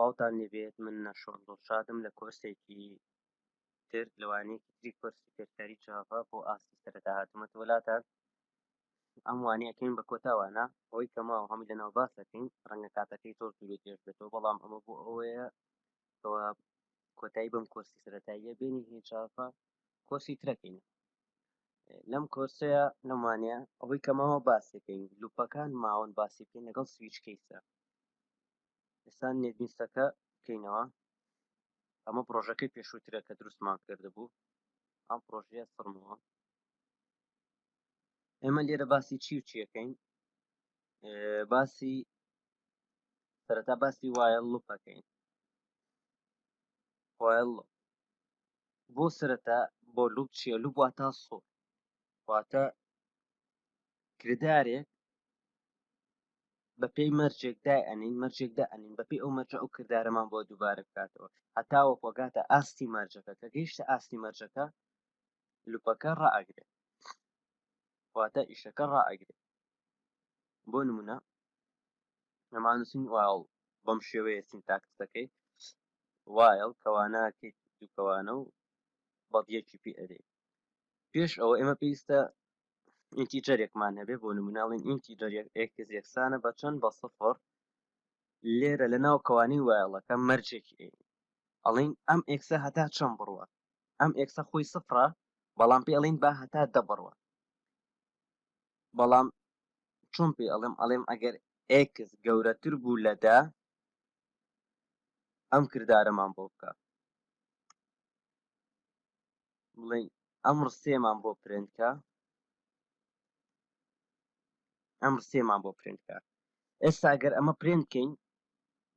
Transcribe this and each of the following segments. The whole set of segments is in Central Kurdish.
سڵاوتان لێبێت من نەشۆڵ دڵشادم لە کۆرسێکی تر لەوانەیەکی تری کۆرسی پێشکاری جاڤا بۆ ئاستی سەرەتا هاتوومەتە وڵاتان. ئەم وانەی ئەەکەین بە کۆتاوانە ئەوەی کە ماوە هەمووی لەناو باس دەکەین ڕەنگە کاتەکەی زۆر دوور پێش بێتەوە، بەڵام ئەمە بۆ ئەوەیە کەوا کۆتایی بەم کۆرسی سەرەتاییە بینی هێ جاڤا کۆرسی ترەکەین. لەم کۆرسەیە لەم وانەیە ئەوەی کە ماوە باس دەکەین لوپەکان ماوەن باسی بکەین لەگەڵ سویچ کەیسە. ئێستا نێتبیستەکە بکەینەوە. ئەمە پرۆژەکەی پێشووترە کە دروستمان کردبوو، ئەم پرۆژەیە سڕمەوە. ئێمە لێرە باسی چی و چیەکەین؟ باسی سەرەتا باسی وایل لوپەکەین. وایل لوپ بۆ سەرەتا بۆ لوپ چییە؟ لوپ واتە سۆ، واتە کردارێک بەپێی مەرجێک دائەنین، مەرجێک دائەنین بەپێی ئەو مەرجە ئەو کردارەمان بۆ دووبارە بکاتەوە هەتا وەکو گاتە ئاستی مەرجەکە، کە گەیشتە ئاستی مەرجەکە لوپەکە ڕائەگرێت، واتە ئیشەکە ڕائەگرێت. بۆ نمونە ئەمە نووسین وایل بەم شێوەیە سینتاکسەکەی وایل کەوانەکەی دووکەوانە و بەڵگەیەکی پێ ئەدەین. پێش ئەوە ئێمە پێویستە ئینتیجەرێکمان هەبێ، بۆ نموناڵین ئینتیجەر ئێکس یەکسانە بە چەند؟ بە سفر. لێرە لە ناو کەوانەی وایڵەکە مەرجێکی ئەڵین ئەم ئێکسە هەتا چەند بڕوە، ئەم ئێکسە خۆی سفرە بەڵام پێ ئەڵین با هەتا دە بڕوە. بەڵام چۆن پێ ئەڵێم ئەگەر ئێکس گەورەتر بوو لە دا ئەم کردارەمان بۆ بکە، بڵێن ئەم ڕستەیەمان بۆ پرێنتکە، ئەم ڕستەیەمان بۆ پرێنتکە. ئێستا ئەگەر ئەمە پرێنتکەین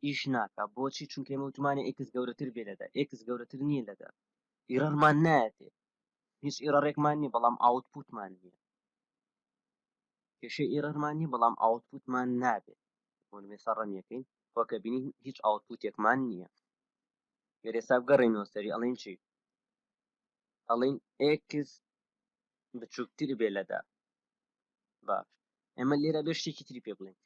ئیش ناکە. بۆچی؟ چونکە ئێمە وتمانە ئێکس گەورەتر بێ لەدا، ئێکس گەورەتر نییە لەدا، ئیرەرمان نایەتێ، هیچ ئیرەڕێکمان نییە بەڵام ئاوتپوتمان نییە، کێشەی ئیرەرمان نییە بەڵام ئاوتپوتمان نابێت. بۆ نمێسا ڕەنیەکەین وەکە بینین هیچ ئاوتپوتێکمان نییە. گەر ئێستا بگەڕێینەوە سەری ئەڵێن چی؟ ئەڵێن ئێکس بچووکتر بێ لەدا. باش، ئێمە لێرە بێ شتێکی تری پێ بڵێن.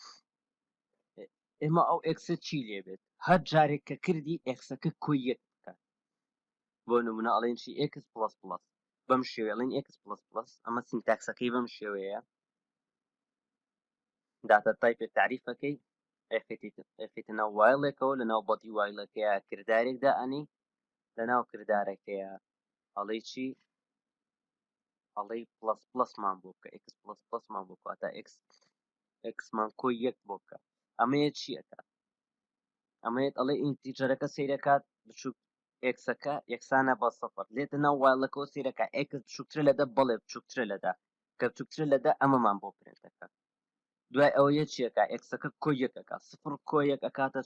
ئێمە ئەو ئێکسە چی لێبێت؟ هەر جارێک کە کردی ئێکسەکە کۆی یەک بکات. بۆ نمونە ئەڵێن چی؟ ئێکس پڵەس پڵەس، بەم شێوەیە ئەڵێن ئێکس پڵەس پڵەس. ئەمە سینتاکسەکەی بەم شێوەیە، داتە تایپێک تعریفەکەی ئەخێتە ناو وایڵێکەوە، لە ناو بەدی وایڵەکەیە کردارێک دائەنی، لە ناو کردارەکەیە ئەڵێ چی؟ ئەڵێ پڵەس پڵەسمان بۆ بکە، ئێکس پڵەس پڵەسمان بۆ بکە، تا ئێکسمان کۆی یەک بۆ بکە. ئەمەیە چیەکە؟ ئەمەیە ئەڵێ ئینتیجەرەکە سەیرەکات بچووک ئێکسەکە یەکسانە بە سەفر، لێتە ناو وایڵەکەەوە سەیرەکە ئێکس بچووکترە لەدە، بەڵێ بچووکترە لەدا، کە بچووکترە لەدا ئەمەمان بۆ پرێنتەکە. دوای ئەوەیە چیەکە؟ ئێکسەکە کۆی یەکەکە، سفر کۆی یەک ئەکاتە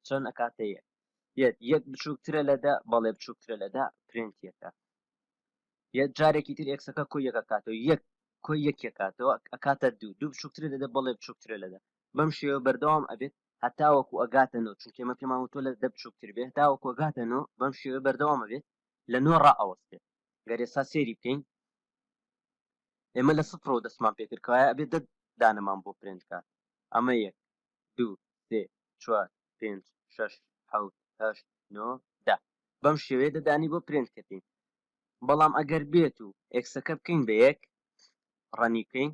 چەند؟ ئەکاتە یەک. یەک بچووکترە لەدا، بەڵێ بچووکترە لەدا، پرێنتیەکە. یەک جارێکی تر ئێکسەکە کۆی یەک ئەکاتەوە، یەک کۆی یەک ئەکاتەوە ئەکاتە دوو، دوو بچووکترە لەدە، بەڵێ بچووکترە لەدا. بەم شێوە بەردەوام ئەبێت هەتا وەکو ئەگاتە نۆ، چونکە ئێمە پێمان وتۆ لە دە بچووکتر بێ، هەتا وەکو ئەگاتە نۆ. بەم شێوە بەردەوام ئەبێت لە نۆ ڕائەوەستێت. گەر ئێستا سێری بکەین، ئێمە لە سفرەوە دەستمان پێکرد کەوایە ئەبێت دە دانەمان بۆ پرێنت کات. ئەمە یەک، دوو، سێ، چوار، پێنج، شەش، حەوت، هەشت، نۆ، دە. بەم شێوەیە دەدانی بۆ پرێنت کردین. بەڵام ئەگەر بێت و ئێکسەکە بکەین بە یەک، ڕەنی بکەین،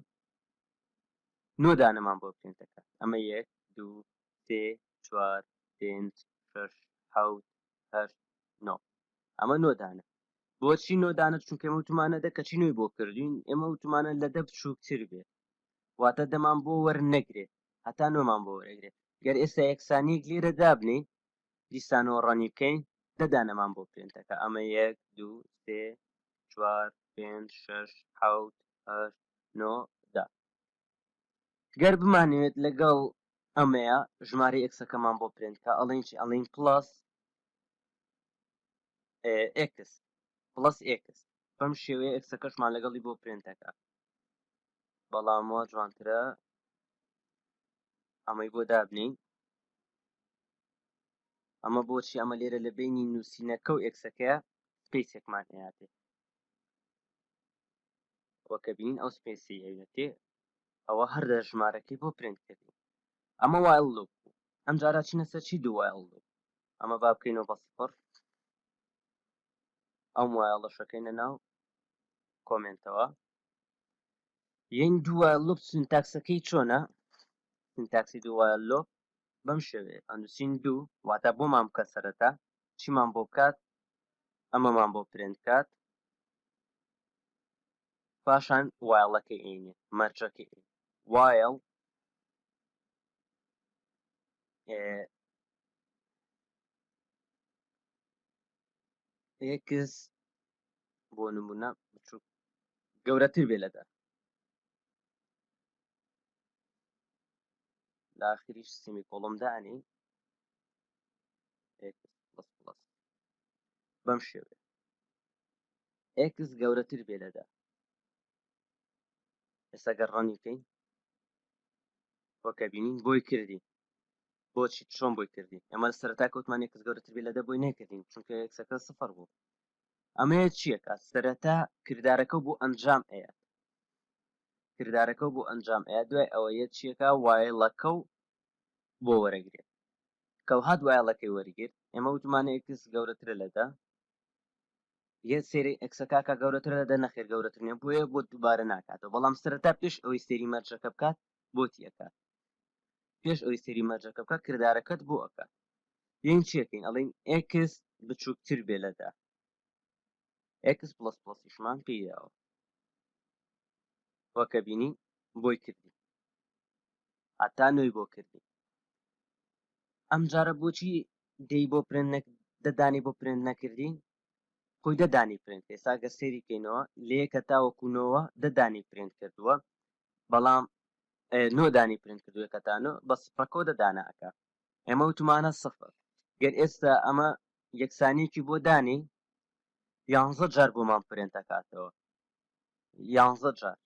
نۆ دانەمان بۆ پرێنتەکە. ئەمە یەک، دوو، سێ، چوار، پێنج، شەش، حەوت، هەشت، نۆ. ئەمە نۆ دانە. بۆچی نۆ دانە؟ چونکە ئێمە وتمانە دە کەچی نۆی بۆ کردوین، ئێمە وتمانە لە دە بچووکتر بێت، واتە دەمان بۆ وەرنەگرێت هەتا نۆمان بۆ وەرەگرێت. گەر ئێستا یەکسانیەک لێرە دابنین، دیسانەوە ڕەنی بکەین، دە دانەمان بۆ پرێنتەکە. ئەمە یەک، دوو، سێ، چوار، پێنج، شەش، حەوت، هەشت، نۆ، دە. گەر بمانوێت لەگەڵ ئەمەیە ژمارە ئێکسەکەمان بۆ پرێنتکە، ئەڵێن چی؟ ئەڵێن پڵەس ئێکس پڵەس ئێکس. بەم شێوەیە ئێکسەکەشمان لەگەڵی بۆ پرێنتەکە. بەڵام وا جوانترە ئەمەی بۆ دابنین. ئەمە بۆچی؟ ئەمە لێرە لە بینی نووسینەکە و ئێکسەکەیە سپەیسێکمان هەیەتێ، وەکە بینین ئەو سپەیسی هەیەتێ، ئەوە هەردە ژمارەکەی بۆ پرێنت کردین. ئەمە وایل لوپ بوو. ئەم جارە چینە سەر چی؟ دوو وایل لوپ. ئەمە با بکەینەوە بە سفر ئەم وایڵە شەکەینە ناو کۆمنتەوە یەن دوو وایڵ لوپ سینتاکسەکەی چۆنە سینتاکسی دوو وایڵ لوپ بەم شێوەیە ئەنووسین دوو واتە بۆمان بکە سەرەتا چیمان بۆ بکات ئەمەمان بۆ پرێنت کات پاشان وایڵەکەی عینێ مەرجەکەی وایڵ ئێکس بۆ نمونە بچووک گەورەتر بێ لەدا لە ئاخریش سیمی کۆڵم دانی ئێکس پلس پلس بەم شێوەیە ئێکس گەورەتر بێ لەدا ئێستا گەر ڕەنی بکەین وەکە بینین بۆی کردی بۆچی چۆن بۆی کردی ئەمە لە سەرەتا کەوتمان ئێکس گەورەتر بێ لەدە بۆی نەکردین چونکە ئێکسەکە سفر بوو ئەمەیە چییە کات سەرەتا کردارەکە بۆ ئەنجام ئەیە کردارەکە بۆ ئەنجام ئەیە دوای ئەوەیە چیەکە وایڵەکە و بۆ وەرەگرێت کەو هات وایڵەکەی وەرگرت ئێمە وتمانە ئێکس گەورەترە لەدا یە سێری ئەکسەکە گەورەتر لەدە نەخێر گەورەتر نیە بۆیە بۆ دووبارە ناکاتەوە بەڵام سەرەتا پێش ئەوەی سێری مەرجەکە بکات بۆ تیەکات پێش ئەوەی سێری مەرجەکە بکات کردارەکەت بۆ ئەکات یەن چیەکەین ئەڵێن ئێکس بچووکتر بێ لەدا ئێکس پلس پلسیشمان پێیاوە وەکە بینی بۆی کردی هەتا نوێی بۆ کردی ئەم جارە بۆچی دەی بۆ پرێن دەدانی بۆ پرێن نەکردین خۆی دەدانی پرێنت ئێستا گە سێری بکەینەوە لێکە تاوەکوونەوە دەدانی پرێنت کردووە بەڵام نۆدانی پرێنت کردووە کەتانۆ بە سفرەکۆ دەدانەکە ئێمە وتمانە سفر گەر ئێستا ئەمە یەکسانیەکی بۆ دانی 11 جار بۆمان پرێنت دەکاتەوە 11 جار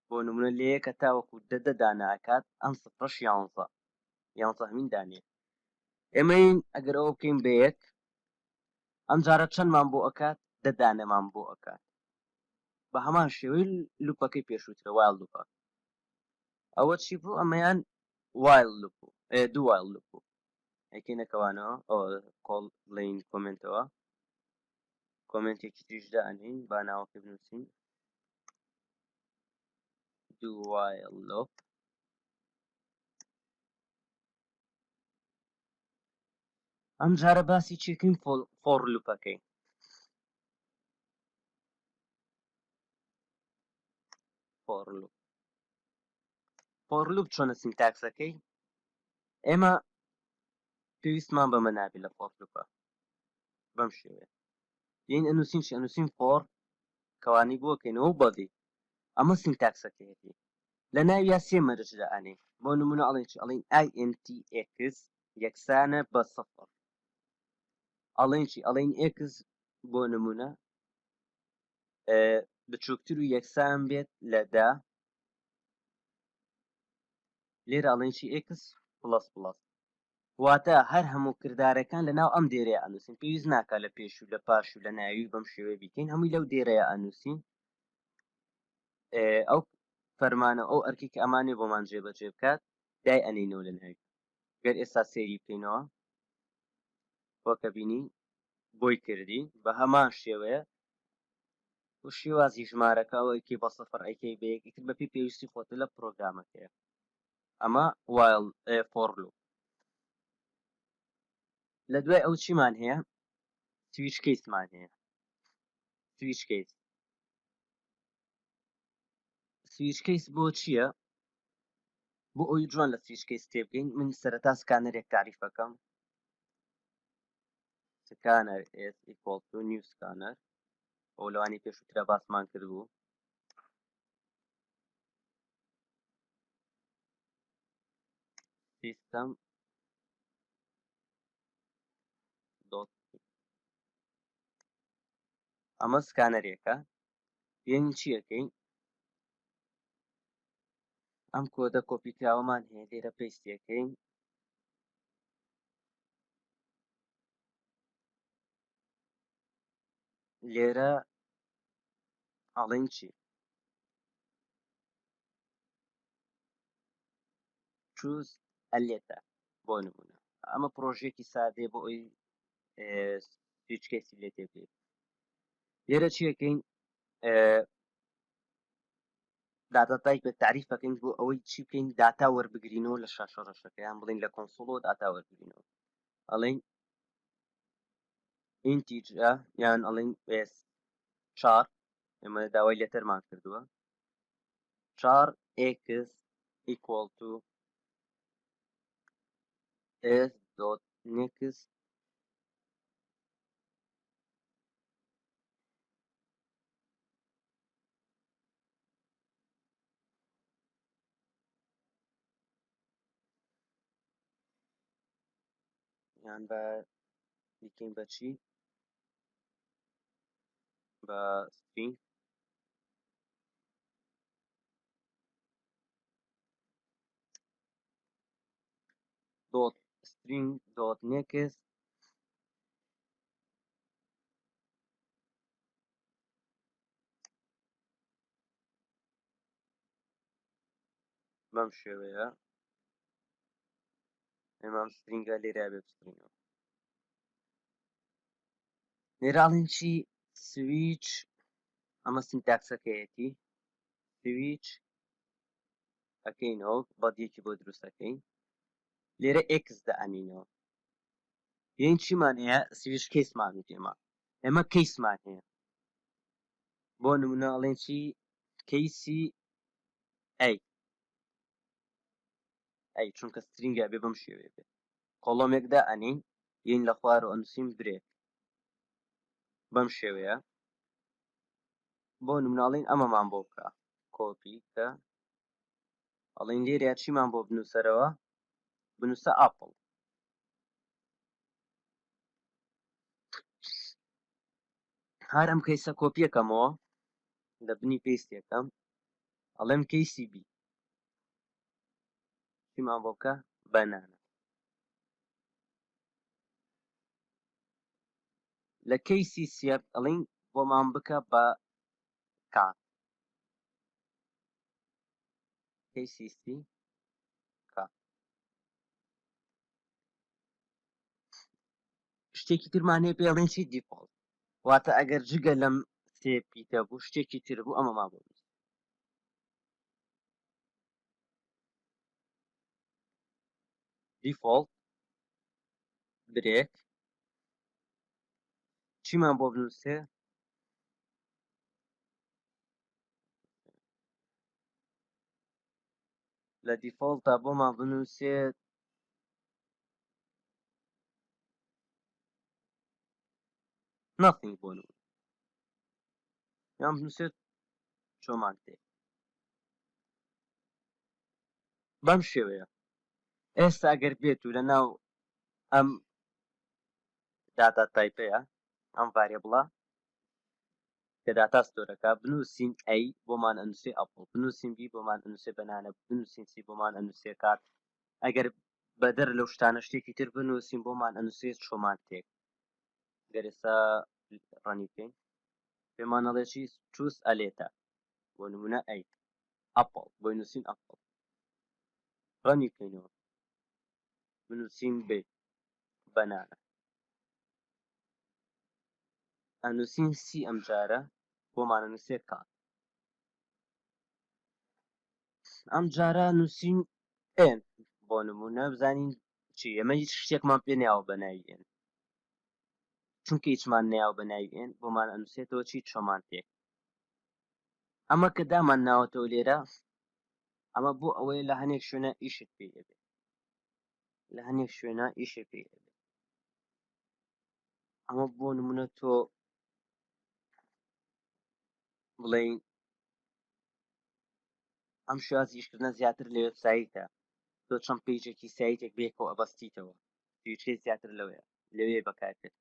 بۆ نمونە لێیەکە تاوەکو دەدانەکات ئەم سفرەش 11 هەمین دانێ ئێمەین ئەگەر ئەوە بکەین بە یەک ئەم جارە چەندمان بۆ ئەکات دەدانەمان بۆ ئەکات بە هەمان شێوەی لوپەکەی پێشووترە وایڵ لوپە ئەوە چی بوو ئەمەیان وایڵ لوپ بوو دوو وایڵ لوپ بوو ئەکەینەکەوانەوە ئەو کۆڵ بڵین کۆمنتەوە کۆمنتێکی تریشدا ئەنین با ناوەکەی بنووسین دوو وایڵ لوپ ئەم جارە باسی چێکین فۆر لوپەکەی فۆر لوپ چۆنە سینتاکسەکەی ئێمە پێویستمان بەمە نابێت لە فۆر لوپە بەم شێوەیە یین ئەنووسین چی ئەنووسین فۆر کەوانی بۆکەینەوە بەدی ئەمە سینتاکسەکەیەتی لە ناویا سێ مەرجدا ئەنێ بۆ نمونە ئەڵێن چی ئەڵێن INTX یەکسانە بە سفر ئەڵێن چی ئەڵێن X بۆ نمونە بچووکتر و یەکسان بێت لەدا لێرە ئەڵێن چی X پلس پلس واتە هەر هەموو کردارەکان لە ناو ئەم دێرەیە ئەنووسین پێویست ناکە لە پێش و لە پاش و لە ناوی بەم شێوەیە بیکەین هەمووی لەو دێرەیە ئەنووسین ئەو فەرمانە ئەو ئەرکی کە ئەمانێ بۆمان جێبەجێ بکات دای ئەنینەوە لە ناوی گەر ئێستا سێری بکەینەوە وەکە بینی بۆی کردی بە هەمان شێوەیە و شێوازی ژمارەکەەوە ئەیکەی بە سەفر ئەیکەی بەیەکی تر بەپی پێویستی خۆتە لە پرۆگرامەکەیە ئەمە وایڵ فۆر لوپ لە دوای ئەو چیمان هەیە سویچ کەیسمان هەیە سویچ کەیس بۆ چییە بۆ ئەوی جوان لە سویچ کەیس تێبگەین من سەرەتا سکانەرێک تاریفەکەم سکانەر S equal to new scanner ئەو لەوانی پێشووترە باسمان کردبوو سیستەم ئەمە سکانەرێکە یەنی چیەکەین ئەم کۆدە کۆپیکراوەمان هەیە لێرە پێستیەکەین لێرە ئەڵێن چی choose a letter بۆ نمونە ئەمە پرۆژێکی سادێ بۆ ئەوی سویچ کەیسی لێ تێبێت لێرە چیەکەین داتا تایپ بە تعریف بکەین بۆ ئەوەی چی بکەین داتا وەربگرینەوە لە شاشە ڕەشەکەیان بڵین لە کۆنسۆڵەوە داتا وەربگرینەوە ئەڵێن ئینتیجە یان ئەڵێن چار ئێمە داوای لێتەرمان کردووە 4x equal to s dot next یان بە دیکەین بە چی بە string dot string dot next بەم شێوەیە ئێمە ئەم سترینگە لێرە بێ بسترینەوە لێرە ئاڵین چی سویچ ئەمە سینتاکسەکەیەتی سویچ ئەەکەینەوە بەدیەکی بۆ دروستەکەین لێرە x دەئەنینەوە یان چیمان هەیە سویچ کەیسمان وتێمە ئێمە کەیسمان هەیە بۆ نمونە ئەڵێن چی کەیسی ئەی چونکە سترینگە بێ بەم شێوێ بێ کۆڵۆمێکدا ئەنین یین لە خوار و ئەنووسین برێک بەم شێوەیە بۆ نموناڵین ئەمەمان بۆ بکە کۆپی کە ئەڵین لێرە چیمان بۆ بنووسەرەوە بنووسە ئاپڵ هەر ئەم کەیسە کۆپیەکەمەوە لە بنی پێستێکەم ئەڵێم کەیسی بی چیمان بۆ بکە بەنانە لە کەیسی سێب ئەڵین بۆمان بکە بە کات کەیسی سی کات شتێکی ترمان هەیە پێڵێن چی دیفۆڵت واتە ئەگەر جگە لەم سێ پیتە بوو شتێکی تر بوو ئەمەمان بۆ دیفۆڵت برێک چیمان بۆ بنووسێ لە دیفۆڵتە بۆمان بنووسێت نەثینگ بۆ نمونە یان بنووسێت چۆمان تێ بەم شێوەیە ئێستا ئەگەر بێت و لەناو ئەم داتا تایپەیە ئەم ڤاریبڵە کە داتا ستۆرەکە بنووسین ئەی بۆمان ئەنووسێ ئەپڵ بنووسین بی بۆمان ئەنووسێ بەنانە بنووسین سی بۆمان ئەنووسێ کات ئەگەر بەدەر لەو شتانە شتێکی تر بنووسین بۆمان ئەنووسێت چۆمان تێک گەر ئێستا ڕەنی بکەین پێمان ئەڵێ چی چووس ئەلێتە بۆ نمونە ئەی ئەپڵ بۆی نووسین ئەپڵ ڕەنی بکەینەوە بنووسین بێ بەنانە ئەنووسین سی ئەم جارە بۆمان ئەنووسێ کات ئەم جارە نووسین ئێن بۆ نمونە بزانین چی ئەمە هیچ شتێکمان پێ ناوە بە ناوی ئێن چونکە هیچمان ناوە بە ناوی ئێن بۆمان ئەنووسێتەوە چی چۆمان تێک ئەمە کە دامان ناوەتەوە لێرە ئەمە بۆ ئەوەی لە هەنێک شوێنە ئیشت پێ دەبێت لە هەنێک شوێنە ئیشێ پێ دەبێت ئەمە بۆ نمونە تۆ بڵێین ئەم شێوازی ئیشکردنە زیاتر لە وێبسایتە تۆ چەند پێیجێکی سایتێک بێکەوە ئەبەستیتەوە تویچێ زیاتر لەوەیە لەوێ بەکاربێت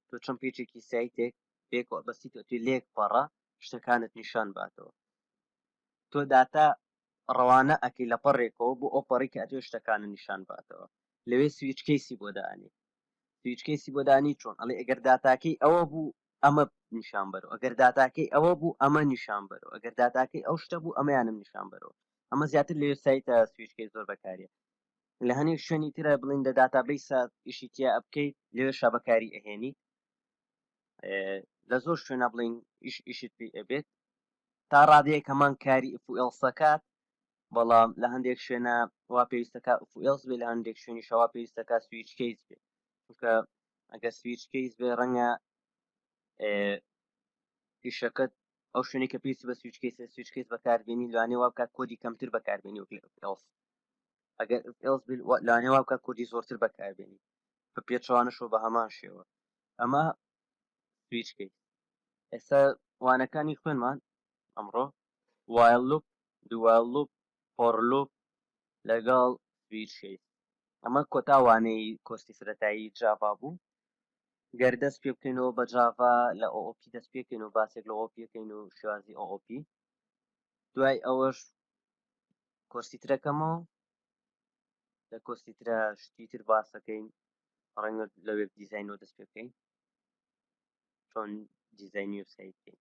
تۆ چەند پێیجێکی سایتێک بێکەوە ئەبەستیتەوە توی لێک پەڕە شتەکانت نیشان باتەوە تۆ داتا ڕەوانە ئەکەی لە پەڕێکەوە بۆ ئۆپەڕی کە ئەتوێ شتەکانە نیشان باتەوە لەوێ سویچ کەیسی بۆ دانی سویچ کەیسی بۆ دانی چۆن ئەڵێ ئەگەر داتاکەی ئەوە بوو ئەمە نیشان بەرەوە ئەگەر داتاکەی ئەوە بوو ئەمە نیشان بەرەوە ئەگەر داتاکەی ئەو شتە بوو ئەمەیانم نیشان بەرەوە ئەمە زیاتر لە وێبسایتە سویچ کەیس زۆر بەکارێت لە هەنێک شوێنی ترە بڵین لە داتابیسە ئیشی تیا ئەبکەیت لێوێ شەبەکاری ئەهێنی لە زۆر شوێنە بڵین ئیشت پێ ئەبێت تا ڕادەیەک هەمان کاری ئفئلسەکات بەڵام لە هەندێک شوێنە وا پێویستەکە ئفئلس بێ لە هەندێک شوێنی شەوا پێویستەکە سویچ کەیس بێ چونکە ئەگەر سویچ کەیس بێ ڕەنگە ئیشەکەت ئەو شوێنی کە پێویستی بە سویچ کەیس بەکاربێنی لەوانەیە وا بکات کۆدی کەمتر بەکاربێنی وەک ئفئلس ئەگەر ئفئلس بێ لەوانەیە وا بکات کۆدی زۆرتر بەکاربێنی بە پێچەوانەشەوە بە هەمان شێوە ئەمە سویچ کەیس ئێستا وانەکانی خوێنمان ئەمڕۆ وایل لوپ دوایل لوپ فۆر لوپ لەگەڵ سویچ کەیس ئەمە کۆتا وانەی کۆستی سەرەتایی جاڤا بوو گەر دەست پێ بکەینەوە بە جاڤا لە OOP دەست پێکەین و باسێک لە OOP یەکەین و شێوازی OOP دوای ئەوەش کۆستی ترەکەمەوە لە کۆستی ترە شتی تر باسەکەین ڕەنگە لە وێب دیزاینەوە دەست پێ بکەین چۆن دیزاینی وێبسایت بکەین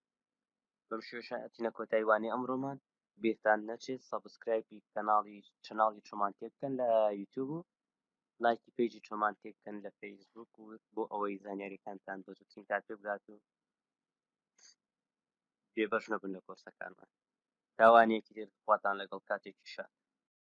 بەم شێوەشە ئەچینە کۆتایی وانەی ئەمڕۆمان بێتان نەچێت سەبسکرایبی چەناڵی چۆمان تێ بکەن لە یوتیوب و لایکی پیجی چۆمان تێ بکەن لە فەیسبوک و بۆ ئەوەی زانیاریەکانتان بۆ زووترین کات پێ بگات و بێبەش نەبن لە کۆرسەکانمان تاوانێکی تر خواتان لەگەڵ کاتێکی شات